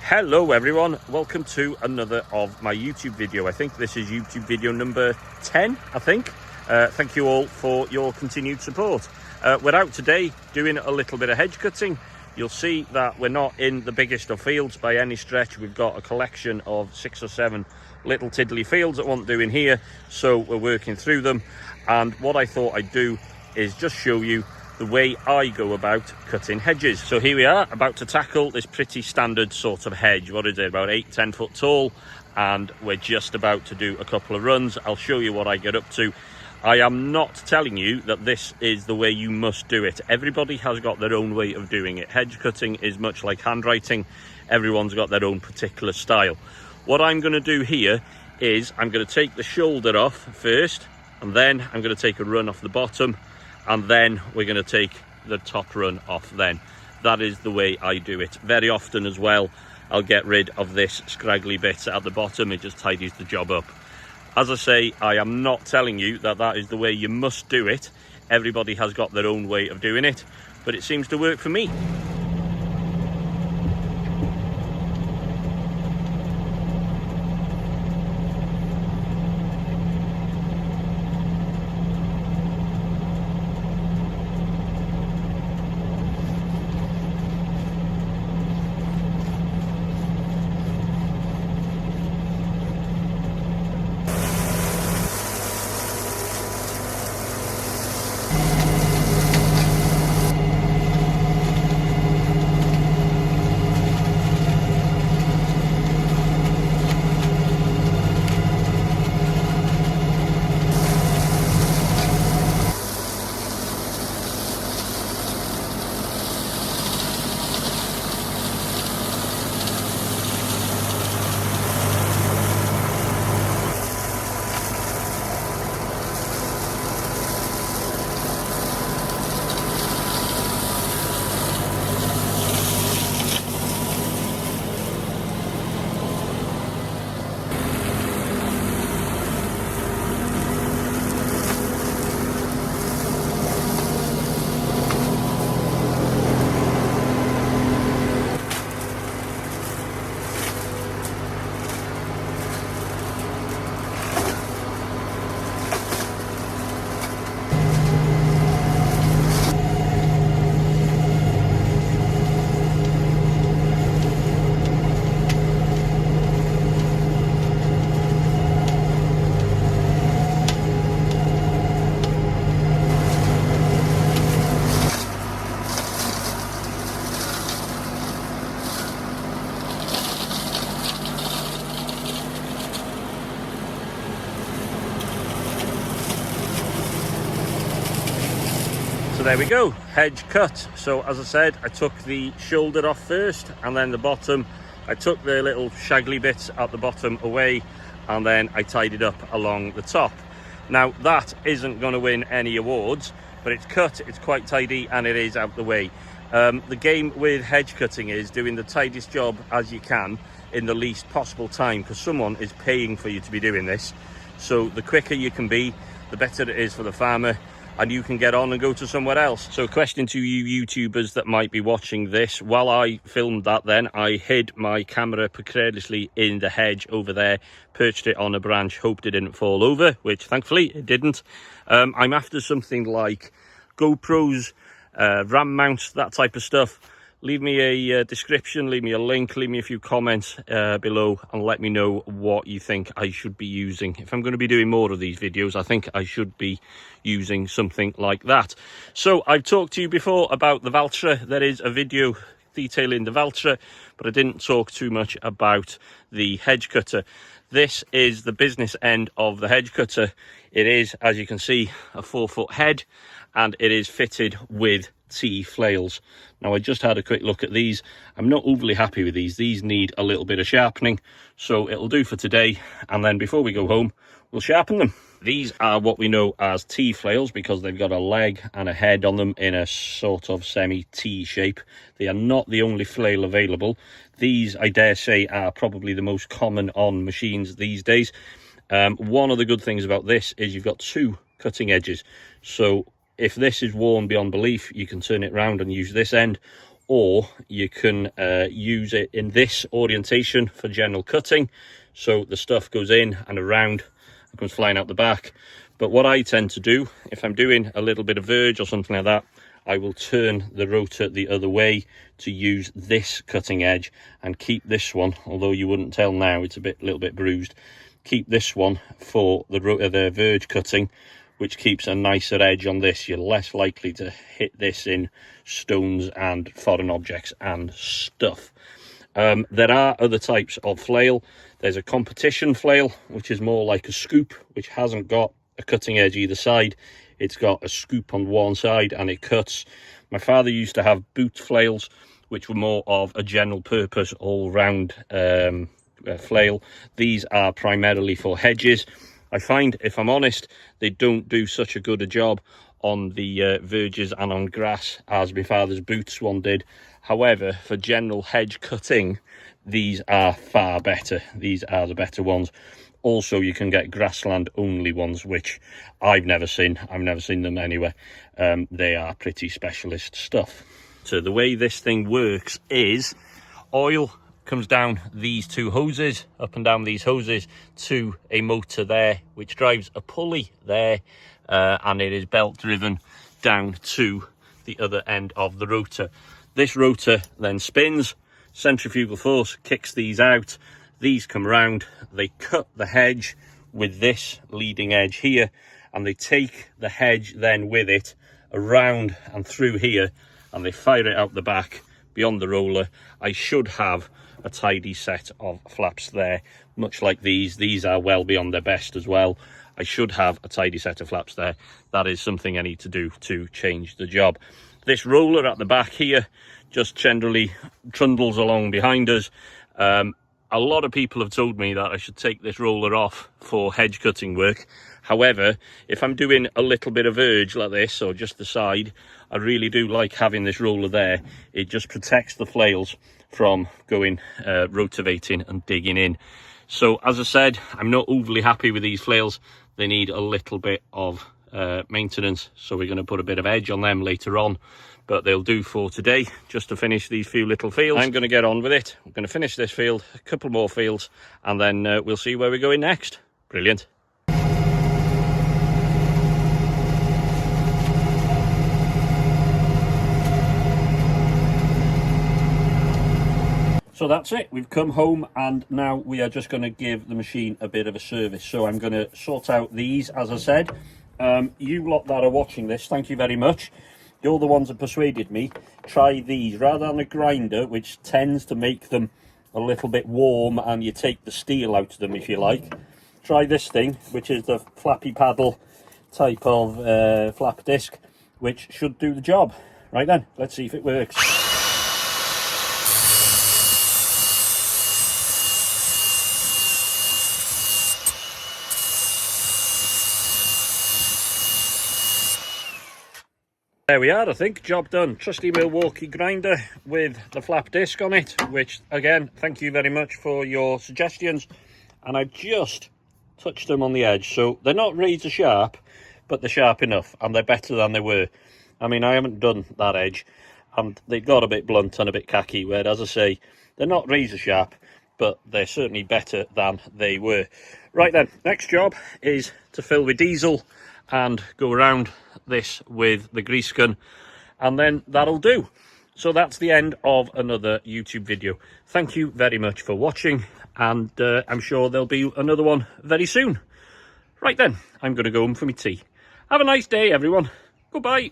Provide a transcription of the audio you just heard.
Hello everyone, welcome to another of my YouTube video. I think this is YouTube video number 10, I think. Thank you all for your continued support. We're out today doing a little bit of hedge cutting. You'll see that we're not in the biggest of fields by any stretch. We've got a collection of 6 or 7 little tiddly fields that want doing here, so we're working through them. And what I thought I'd do is just show you the way I go about cutting hedges. So here we are, about to tackle this pretty standard sort of hedge. What is it, about 8-10 foot tall, and we're just about to do a couple of runs. I'll show you what I get up to. I am not telling you that this is the way you must do it. Everybody has got their own way of doing it. Hedge cutting is much like handwriting. Everyone's got their own particular style. What I'm going to do here is I'm going to take the shoulder off first, and then I'm going to take a run off the bottom, and then we're going to take the top run off then. That is the way I do it. Very often as well, I'll get rid of this scraggly bit at the bottom. It just tidies the job up. As I say, I am not telling you that that is the way you must do it. Everybody has got their own way of doing it, but it seems to work for me. So there we go, hedge cut. So as I said, I took the shoulder off first, and then the bottom. I took the little shaggly bits at the bottom away, and then I tidied up along the top. Now that isn't going to win any awards, but it's cut, it's quite tidy, and it is out the way. The game with hedge cutting is doing the tidiest job as you can in the least possible time, because someone is paying for you to be doing this. So the quicker you can be, the better it is for the farmer, and you can get on and go to somewhere else. So question to you YouTubers that might be watching this, while I filmed that then, I hid my camera precariously in the hedge over there, perched it on a branch, hoped it didn't fall over, which thankfully it didn't. I'm after something like GoPros, RAM mounts, that type of stuff. Leave me a description, leave me a link, leave me a few comments below, and let me know what you think I should be using. If I'm going to be doing more of these videos, I think I should be using something like that. So I've talked to you before about the Valtra. There is a video detailing the Valtra, but I didn't talk too much about the hedge cutter. This is the business end of the hedge cutter. It is, as you can see, a 4-foot head, and it is fitted with T flails. Now I just had a quick look at these. I'm not overly happy with these. These need a little bit of sharpening, so it'll do for today, and then before we go home we'll sharpen them. These are what we know as T flails because they've got a leg and a head on them in a sort of semi-T shape. They are not the only flail available. These, I dare say, are probably the most common on machines these days. One of the good things about this is you've got 2 cutting edges, so if this is worn beyond belief, you can turn it round and use this end, or you can use it in this orientation for general cutting, so the stuff goes in and around and comes flying out the back. But what I tend to do, if I'm doing a little bit of verge or something like that, I will turn the rotor the other way to use this cutting edge and keep this one, although you wouldn't tell now, it's a little bit bruised, keep this one for the verge cutting, which keeps a nicer edge on this. You're less likely to hit this in stones and foreign objects and stuff. There are other types of flail. There's a competition flail, which is more like a scoop, which hasn't got a cutting edge either side. It's got a scoop on one side and it cuts. My father used to have boot flails, which were more of a general purpose all-round flail. These are primarily for hedges. I find, if I'm honest, they don't do such a good a job on the verges and on grass as my father's boots one did. However, for general hedge cutting, these are far better. These are the better ones. Also, you can get grassland only ones, which I've never seen. I've never seen them anywhere. They are pretty specialist stuff. So the way this thing works is oil comes down these two hoses, up and down these hoses to a motor there, which drives a pulley there, and it is belt driven down to the other end of the rotor. This rotor then spins, centrifugal force kicks these out, these come round, they cut the hedge with this leading edge here, and they take the hedge then with it around and through here, and they fire it out the back beyond the roller. I should have a tidy set of flaps there, much like these are well beyond their best as well. I should have a tidy set of flaps there. That is something I need to do to change the job. This roller at the back here just generally trundles along behind us. A lot of people have told me that I should take this roller off for hedge cutting work. However, if I'm doing a little bit of verge like this, or just the side, I really do like having this roller there. It just protects the flails from going rotivating and digging in. So as I said, I'm not overly happy with these flails. They need a little bit of maintenance, so we're going to put a bit of edge on them later on, but they'll do for today just to finish these few little fields. I'm going to get on with it. I'm going to finish this field, a couple more fields, and then we'll see where we're going next. Brilliant. So that's it, we've come home and now we are just going to give the machine a bit of a service. So I'm going to sort out these, as I said. You lot that are watching this, thank you very much. You're the ones that persuaded me. Try these rather than a grinder, which tends to make them a little bit warm and you take the steel out of them if you like. Try this thing, which is the flappy paddle type of flap disc, which should do the job. Right then, let's see if it works. There we are, I think, job done. Trusty Milwaukee grinder with the flap disc on it, which, again, thank you very much for your suggestions. And I just touched them on the edge, so they're not razor sharp, but they're sharp enough, and they're better than they were. I mean, I haven't done that edge, and they got a bit blunt and a bit khaki, where, as I say, they're not razor sharp, but they're certainly better than they were. Right then, next job is to fill with diesel and go around this with the grease gun, and then that'll do. So that's the end of another YouTube video. Thank you very much for watching, and I'm sure there'll be another one very soon. Right then, I'm going to go home for my tea. Have a nice day, everyone. Goodbye.